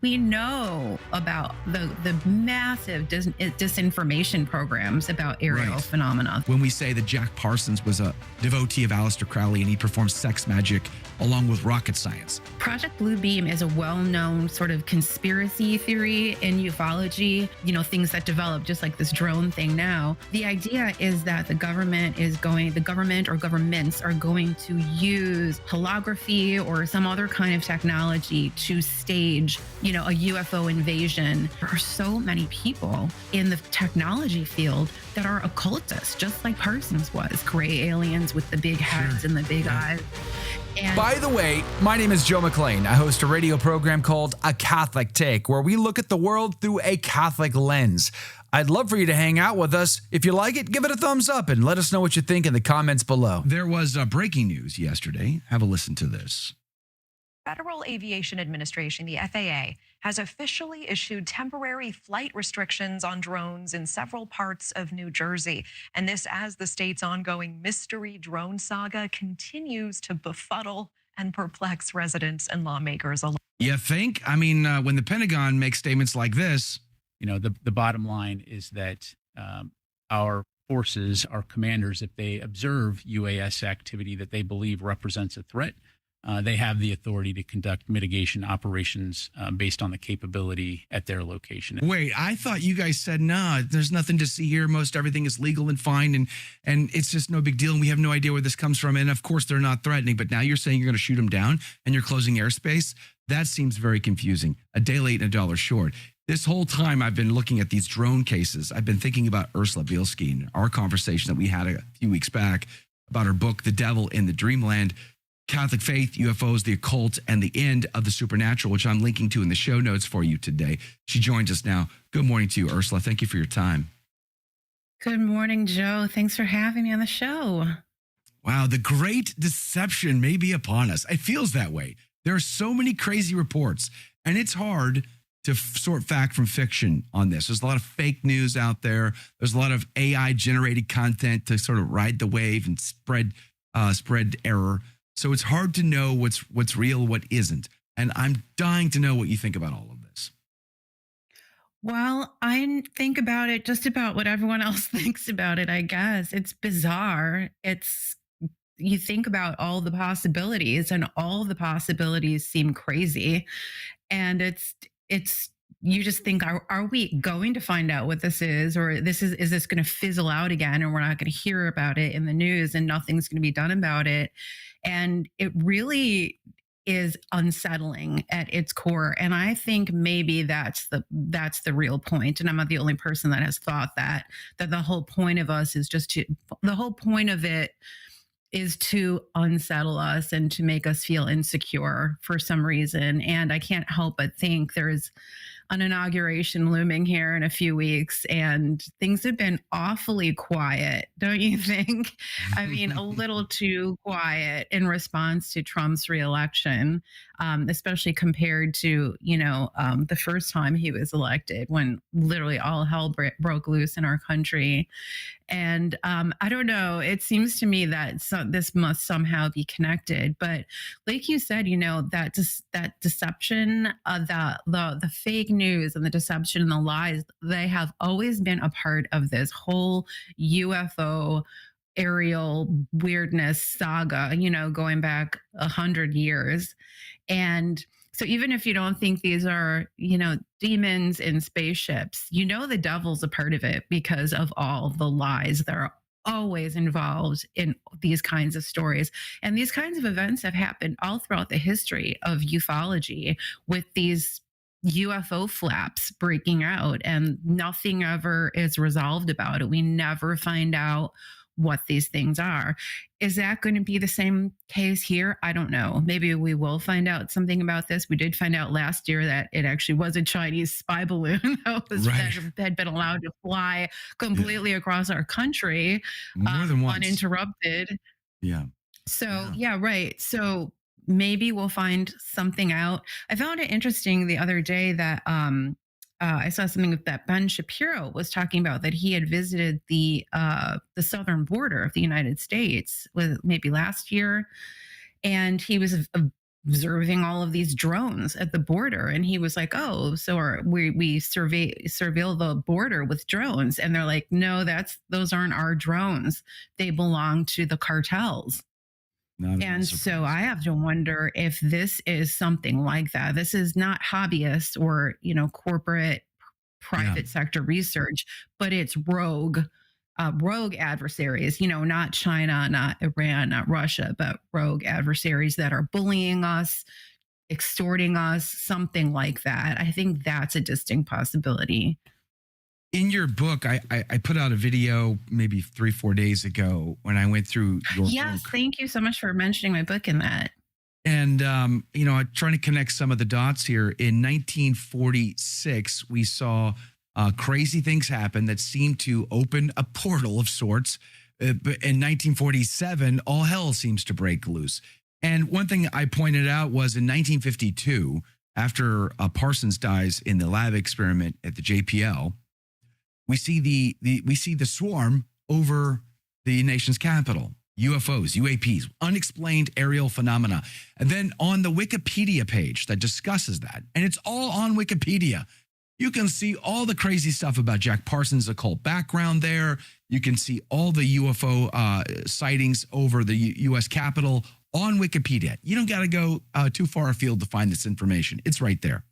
We know about the massive disinformation programs about aerial Right. phenomena. When we say that Jack Parsons was a devotee of Aleister Crowley and he performed sex magic along with rocket science. Project Blue Beam is a well-known sort of conspiracy theory in ufology, things that develop just like this drone thing now. The idea is that the government or governments are going to use holography or some other kind of technology to stage, a UFO invasion. There are so many people in the technology field that are occultists, just like Parsons was, gray aliens with the big heads and the big eyes. And By the way, my name is Joe McClane. I host a radio program called A Catholic Take, where we look at the world through a Catholic lens. I'd love for you to hang out with us. If you like it, give it a thumbs up and let us know what you think in the comments below. There was breaking news yesterday. Have a listen to this. Federal Aviation Administration, the FAA, has officially issued temporary flight restrictions on drones in several parts of New Jersey. And this as the state's ongoing mystery drone saga continues to befuddle and perplex residents and lawmakers alike. You think? I mean, when the Pentagon makes statements like this, the bottom line is that our forces, our commanders, if they observe UAS activity that they believe represents a threat, they have the authority to conduct mitigation operations based on the capability at their location. wait, I thought you guys said, nah, there's nothing to see here. Most everything is legal and fine. And it's just no big deal. And we have no idea where this comes from. And of course, they're not threatening. But now you're saying you're going to shoot them down and you're closing airspace. That seems very confusing. A day late and a dollar short. This whole time I've been looking at these drone cases. I've been thinking about Ursula Bielski and our conversation that we had a few weeks back about her book, The Devil in the Dreamland. Catholic Faith, UFOs, the Occult, and the End of the Supernatural, which I'm linking to in the show notes for you today. She joins us now. Good morning to you, Ursula. Thank you for your time. good morning, Joe. Thanks for having me on the show. Wow, the great deception may be upon us. It feels that way. There are so many crazy reports, and it's hard to sort fact from fiction on this. There's a lot of fake news out there. There's a lot of AI-generated content to sort of ride the wave and spread error. So it's hard to know what's real, what isn't. And I'm dying to know what you think about all of this. Well, I think about it just about what everyone else thinks about it, I guess. It's bizarre. You think about all the possibilities, and all the possibilities seem crazy. And you just think, are we going to find out what this is? Or is this going to fizzle out again and we're not going to hear about it in the news and nothing's going to be done about it? And it really is unsettling at its core. And I think maybe that's the real point. And I'm not the only person that has thought that the whole point of us is the whole point of it is to unsettle us and to make us feel insecure for some reason. And I can't help but think there's an inauguration looming here in a few weeks, and things have been awfully quiet, don't you think? I mean, a little too quiet in response to Trump's reelection, especially compared to, the first time he was elected, when literally all hell broke loose in our country. And I don't know, it seems to me that this must somehow be connected. But like you said, that deception, the fake news and the deception and the lies, they have always been a part of this whole UFO aerial weirdness saga, going back 100 years. And so even if you don't think these are, demons in spaceships, the devil's a part of it because of all the lies that are always involved in these kinds of stories. And these kinds of events have happened all throughout the history of ufology, with these UFO flaps breaking out, and nothing ever is resolved about it. We never find out what these things are. Is that going to be the same case here? I don't know. Maybe we will find out something about this. We did find out last year that it actually was a Chinese spy balloon that had been allowed to fly completely across our country, More than once. uninterrupted. Yeah. So, yeah, right. So maybe we'll find something out. I found it interesting the other day that I saw something that Ben Shapiro was talking about, that he had visited the southern border of the United States maybe last year, and he was observing all of these drones at the border. And he was like, oh, so we surveil the border with drones. And they're like, no, those aren't our drones. They belong to the cartels. Not And so I have to wonder if this is something like that. This is not hobbyist or, corporate private sector research, but it's rogue adversaries, not China, not Iran, not Russia, but rogue adversaries that are bullying us, extorting us, something like that. I think that's a distinct possibility. In your book, I put out a video maybe 3-4 days ago when I went through your Yes, book. thank you so much for mentioning my book in that. And, I'm trying to connect some of the dots here. In 1946, we saw crazy things happen that seemed to open a portal of sorts. But in 1947, all hell seems to break loose. And one thing I pointed out was in 1952, after Parsons dies in the lab experiment at the JPL, we see the swarm over the nation's capital. UFOs, UAPs, unexplained aerial phenomena. And then on the Wikipedia page that discusses that, and it's all on Wikipedia, you can see all the crazy stuff about Jack Parsons' occult background there. You can see all the UFO sightings over the U.S. Capitol on Wikipedia. You don't got to go too far afield to find this information. It's right there.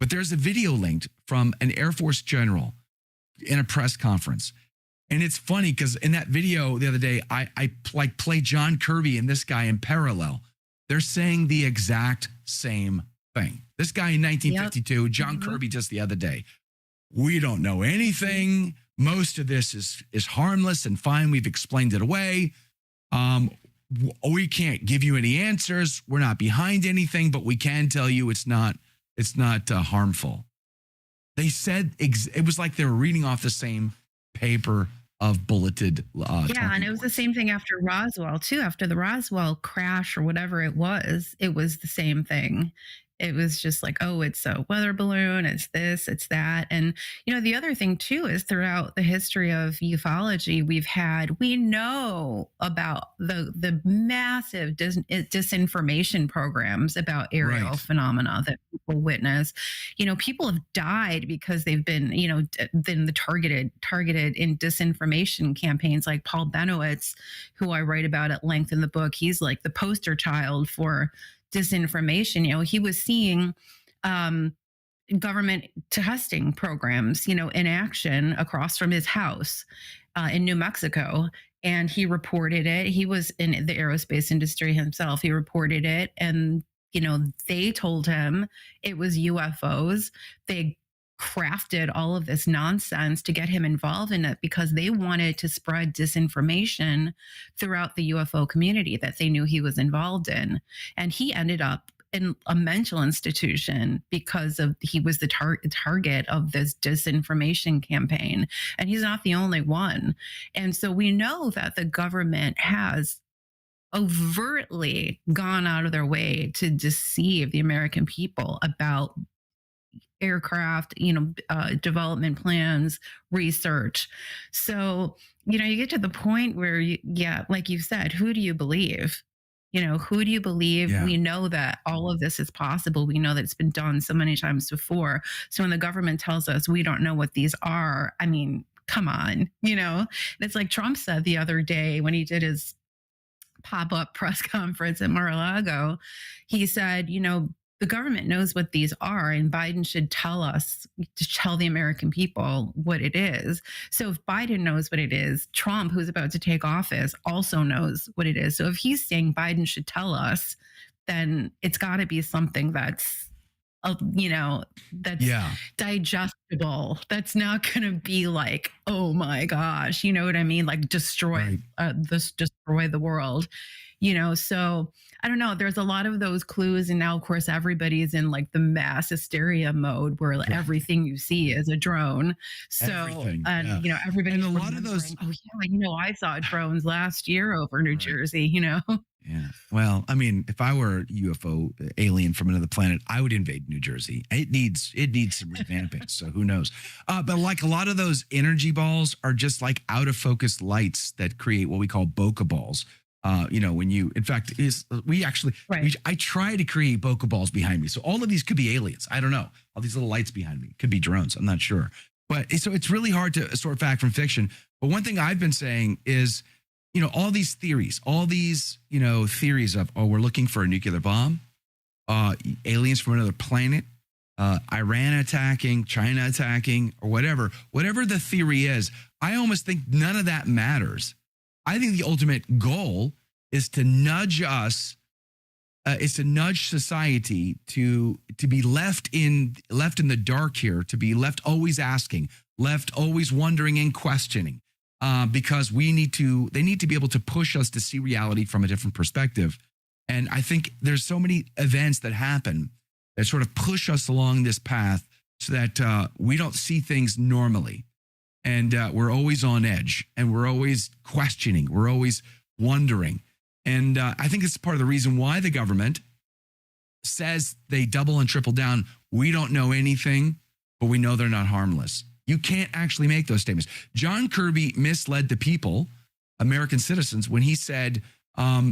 But there's a video linked from an Air Force general in a press conference. And it's funny because in that video the other day, I play John Kirby and this guy in parallel. They're saying the exact same thing. This guy in 1952, John Kirby just the other day. We don't know anything. Most of this is harmless and fine. We've explained it away. We can't give you any answers. We're not behind anything, but we can tell you it's not harmful. They said it was like they were reading off the same paper of bulleted. And it was the same thing after Roswell too. After the Roswell crash or whatever it was the same thing. It was just like, oh, it's a weather balloon, it's this, it's that. And, the other thing too is throughout the history of ufology, we know about the massive disinformation programs about aerial phenomena that people witness. People have died because they've been, been targeted in disinformation campaigns, like Paul Benowitz, who I write about at length in the book. He's like the poster child for disinformation. He was seeing government testing programs, in action across from his house in New Mexico. And he reported it. He was in the aerospace industry himself. He reported it. And, they told him it was UFOs. They crafted all of this nonsense to get him involved in it because they wanted to spread disinformation throughout the UFO community that they knew he was involved in. And he ended up in a mental institution because he was the target of this disinformation campaign. And he's not the only one. And so we know that the government has overtly gone out of their way to deceive the American people about aircraft, development plans, research. So, you get to the point where, like you said, who do you believe? Who do you believe? Yeah. We know that all of this is possible. We know that it's been done so many times before. So when the government tells us we don't know what these are, I mean, come on, and it's like Trump said the other day when he did his pop-up press conference at Mar-a-Lago, he said, the government knows what these are, and Biden should tell the American people what it is. So if Biden knows what it is, Trump, who's about to take office, also knows what it is. So if he's saying Biden should tell us, then it's got to be something that's digestible. That's not going to be like, oh my gosh, you know what I mean? Like destroy the world, So I don't know. There's a lot of those clues, and now of course everybody's in like the mass hysteria mode where everything you see is a drone. So everybody. And a lot of those. Oh yeah, I saw drones last year over New Jersey. Yeah. Well, I mean, if I were a UFO alien from another planet, I would invade New Jersey. It needs some revamping. So who knows? But like a lot of those energy balls are just like out of focus lights that create what we call bokeh balls. When you, in fact, is we actually, Right. I try to create bokeh balls behind me. So all of these could be aliens. I don't know. All these little lights behind me could be drones. I'm not sure. But so it's really hard to sort fact from fiction. But one thing I've been saying is, all these theories, theories of, we're looking for a nuclear bomb, aliens from another planet, Iran attacking, China attacking, or whatever the theory is. I almost think none of that matters. I think the ultimate goal is to nudge us, is to nudge society to be left in the dark here, to be left always asking, left always wondering and questioning, because they need to be able to push us to see reality from a different perspective. And I think there's so many events that happen that sort of push us along this path so that we don't see things normally. And we're always on edge, and we're always questioning. We're always wondering. And I think it's part of the reason why the government says they double and triple down. We don't know anything, but we know they're not harmless. You can't actually make those statements. John Kirby misled the people, American citizens, when he said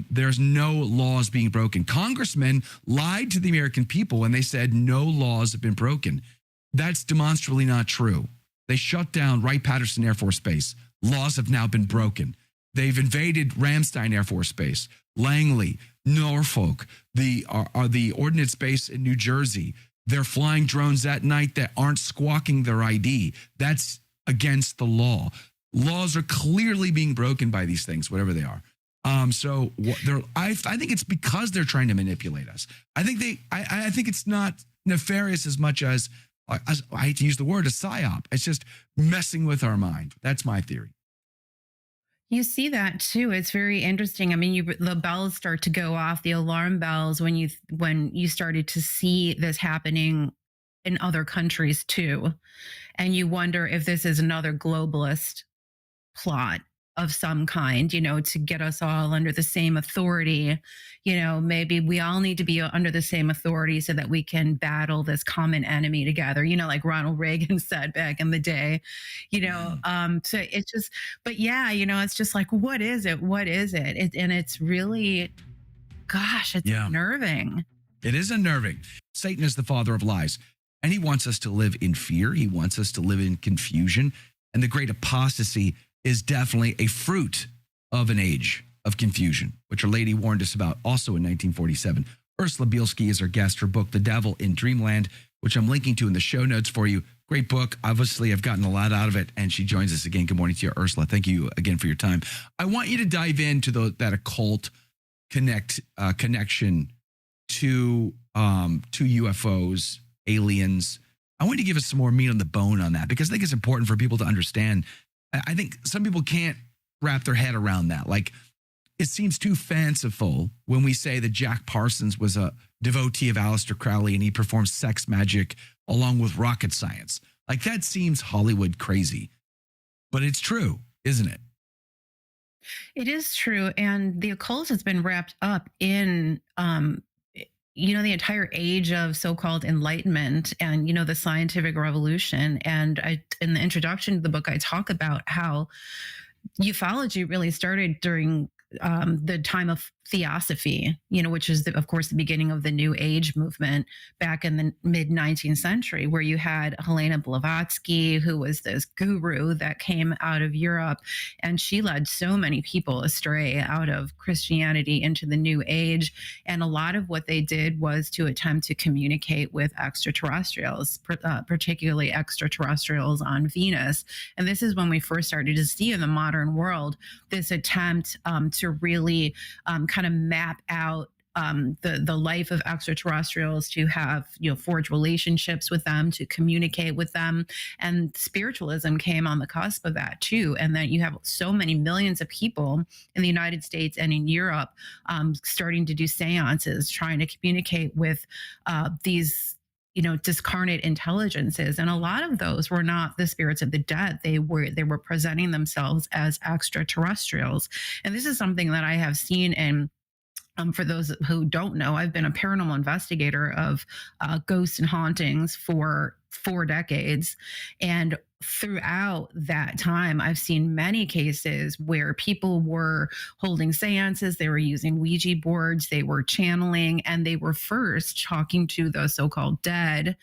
there's no laws being broken. Congressmen lied to the American people when they said no laws have been broken. That's demonstrably not true. They shut down Wright-Patterson Air Force Base. Laws have now been broken. They've invaded Ramstein Air Force Base, Langley, Norfolk, the Ordnance Base in New Jersey. They're flying drones at night that aren't squawking their ID. That's against the law. Laws are clearly being broken by these things, whatever they are. I think it's because they're trying to manipulate us. I think it's not nefarious as much as I hate to use the word, a psyop. It's just messing with our mind. That's my theory. You see that too. It's very interesting. I mean, the bells start to go off, the alarm bells, when you started to see this happening in other countries too, and you wonder if this is another globalist plot of some kind, to get us all under the same authority. Maybe we all need to be under the same authority so that we can battle this common enemy together, like Ronald Reagan said back in the day, so it's just, but yeah, it's just like, what is it? What is it? And it's really, gosh, it's unnerving. It is unnerving. Satan is the father of lies, and he wants us to live in fear. He wants us to live in confusion. And the great apostasy is definitely a fruit of an age of confusion, which Our Lady warned us about also in 1947. Ursula Bielski is our guest. Her book, The Devil in Dreamland, which I'm linking to in the show notes for you. Great book. Obviously, I've gotten a lot out of it, and she joins us again. Good morning to you, Ursula. Thank you again for your time. I want you to dive into that occult connection to UFOs, aliens. I want you to give us some more meat on the bone on that, because I think it's important for people to understand. I think some people can't wrap their head around that. Like, it seems too fanciful when we say that Jack Parsons was a devotee of Aleister Crowley and he performed sex magic along with rocket science. Like, that seems Hollywood crazy, but it's true, isn't it? It is true. And the occult has been wrapped up in, the entire age of so-called enlightenment and, the scientific revolution. And in the introduction to the book, I talk about how ufology really started during the time of theosophy, which is, of course, the beginning of the New Age movement back in the mid-19th century, where you had Helena Blavatsky, who was this guru that came out of Europe, and she led so many people astray out of Christianity into the New Age. And a lot of what they did was to attempt to communicate with extraterrestrials, particularly extraterrestrials on Venus. And this is when we first started to see in the modern world this attempt to really kind of map out the life of extraterrestrials, to have forge relationships with them, to communicate with them. And spiritualism came on the cusp of that too. And then you have so many millions of people in the United States and in Europe starting to do seances, trying to communicate with these discarnate intelligences. And a lot of those were not the spirits of the dead. They were presenting themselves as extraterrestrials. And this is something that I have seen in, for those who don't know, I've been a paranormal investigator of ghosts and hauntings for 4 decades. And throughout that time, I've seen many cases where people were holding seances, they were using Ouija boards, they were channeling, and they were first talking to the so called dead,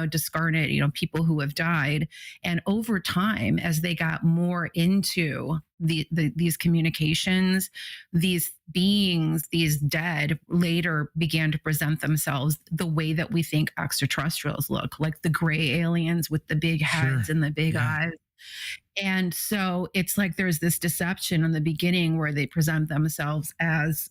discarnate, people who have died. And over time, as they got more into these communications, these beings, these dead, later began to present themselves the way that we think extraterrestrials look, like the gray aliens with the big heads Sure. and the big Yeah. eyes. And so it's like there's this deception in the beginning where they present themselves as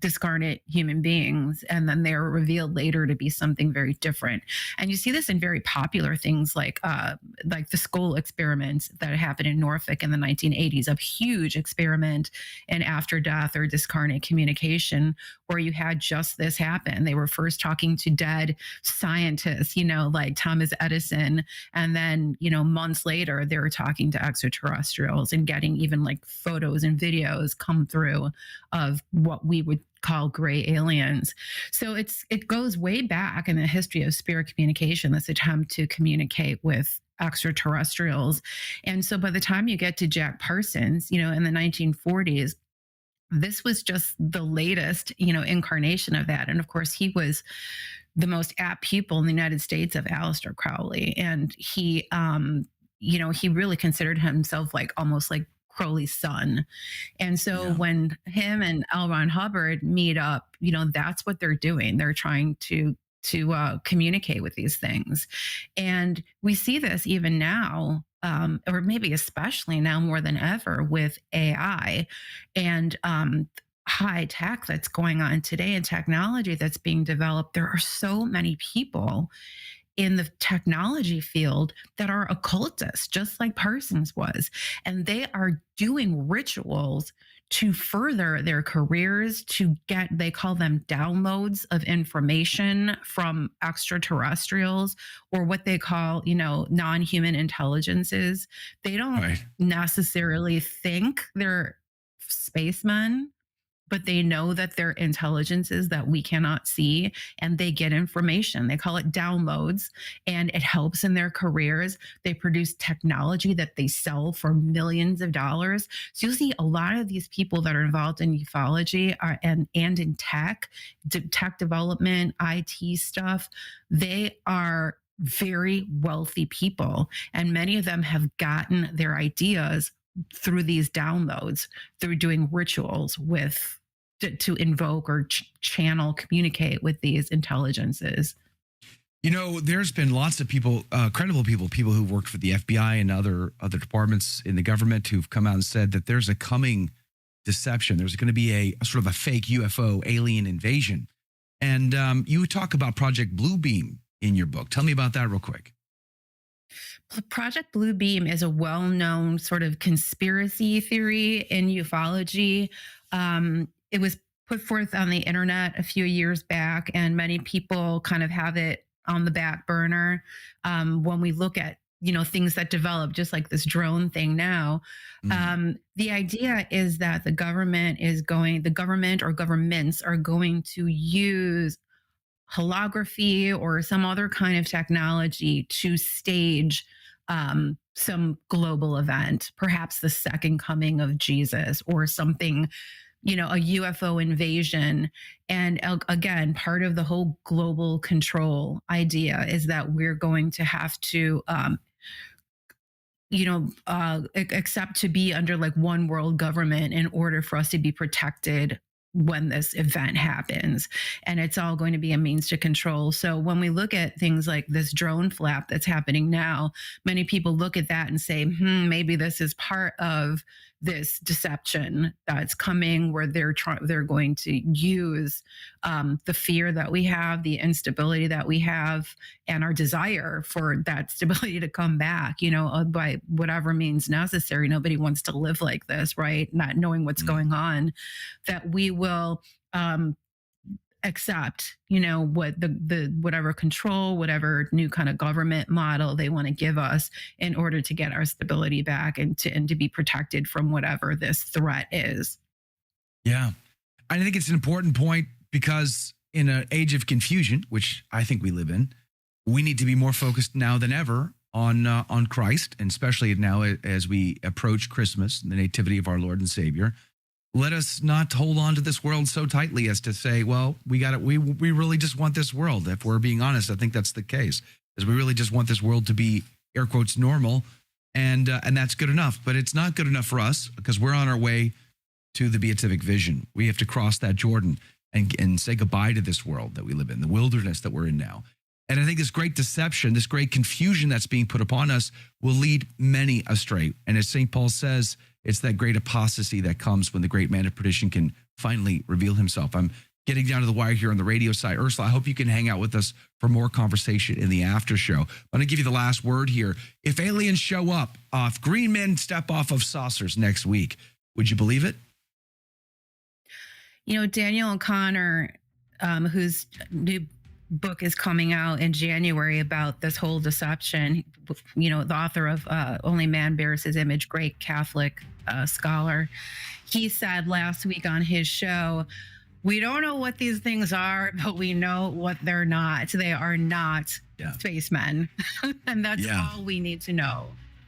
discarnate human beings, and then they're revealed later to be something very different. And you see this in very popular things like the skull experiments that happened in Norfolk in the 1980s, a huge experiment in after death or discarnate communication, where you had just this happen. They were first talking to dead scientists, like Thomas Edison, and then, months later, they were talking to extraterrestrials and getting even like photos and videos come through of what we would call gray aliens. So it goes way back in the history of spirit communication, this attempt to communicate with extraterrestrials. And so by the time you get to Jack Parsons, in the 1940s, this was just the latest, incarnation of that. And of course, he was the most apt pupil in the United States of Aleister Crowley. And he really considered himself like almost like Crowley's son. And so Yeah. when him and L. Ron Hubbard meet up, that's what they're doing. They're trying to communicate with these things. And we see this even now, or maybe especially now more than ever with AI and high tech that's going on today and technology that's being developed. There are so many people in the technology field that are occultists, just like Parsons was. And they are doing rituals to further their careers, to get, they call them downloads of information from extraterrestrials, or what they call, non-human intelligences. They don't Right. necessarily think they're spacemen, but they know that they're intelligences that we cannot see, and they get information. They call it downloads, and it helps in their careers. They produce technology that they sell for millions of dollars. So you'll see a lot of these people that are involved in ufology and in tech development, IT stuff. They are very wealthy people, and many of them have gotten their ideas through these downloads, through doing rituals with to invoke or channel, communicate with these intelligences. There's been lots of people, credible people who've worked for the FBI and other departments in the government who've come out and said that there's a coming deception. There's going to be a sort of a fake UFO alien invasion. And you talk about Project Bluebeam in your book. Tell me about that real quick. Project Bluebeam is a well-known sort of conspiracy theory in ufology. It was put forth on the internet a few years back, and many people kind of have it on the back burner. When we look at things that develop, just like this drone thing now, the idea is that the government or governments are going to use holography or some other kind of technology to stage some global event, perhaps the second coming of Jesus or something, a UFO invasion. And again, part of the whole global control idea is that we're going to have to accept to be under like one world government in order for us to be protected when this event happens. And it's all going to be a means to control. So when we look at things like this drone flap that's happening now, many people look at that and say, maybe this is part of this deception that's coming, where they're going to use the fear that we have, the instability that we have, and our desire for that stability to come back, by whatever means necessary. Nobody wants to live like this, right? Not knowing what's going on, that we will accept, what the whatever control, whatever new kind of government model they want to give us in order to get our stability back and to be protected from whatever this threat is. Yeah. I think it's an important point because in an age of confusion, which I think we live in, we need to be more focused now than ever on Christ, and especially now as we approach Christmas and the nativity of our Lord and Savior. Let us not hold on to this world so tightly as to say, well, we really just want this world. If we're being honest, I think that's the case, is we really just want this world to be, air quotes, normal, and that's good enough. But it's not good enough for us, because we're on our way to the beatific vision. We have to cross that Jordan and say goodbye to this world that we live in, the wilderness that we're in now. And I think this great deception, this great confusion that's being put upon us will lead many astray. And as St. Paul says, it's that great apostasy that comes when the great man of perdition can finally reveal himself. I'm getting down to the wire here on the radio side. Ursula, I hope you can hang out with us for more conversation in the after show. I'm going to give you the last word here. If aliens show up, if green men step off of saucers next week, would you believe it? You know, Daniel O'Connor, whose new book is coming out in January about this whole deception, you know, the author of Only Man Bears His Image, great Catholic scholar, he said last week on his show, we don't know what these things are, but we know what they're not. They are not spacemen. And that's all we need to know.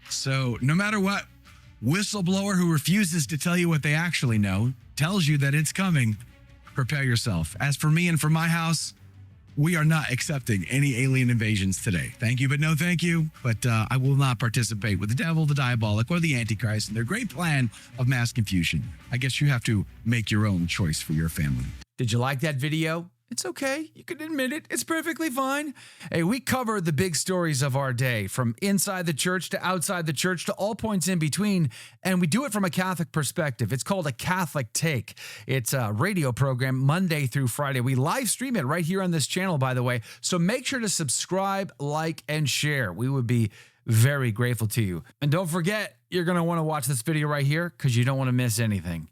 So no matter what, whistleblower who refuses to tell you what they actually know tells you that it's coming, prepare yourself. As for me and for my house, we are not accepting any alien invasions today. Thank you, but no thank you. But I will not participate with the devil, the diabolic, or the Antichrist and their great plan of mass confusion. I guess you have to make your own choice for your family. Did you like that video? It's okay. You can admit it. It's perfectly fine. Hey, we cover the big stories of our day, from inside the church to outside the church to all points in between, and we do it from a Catholic perspective. It's called A Catholic Take. It's a radio program Monday through Friday. We live stream it right here on this channel, by the way, so make sure to subscribe, like, and share. We would be very grateful to you. And don't forget, you're going to want to watch this video right here because you don't want to miss anything.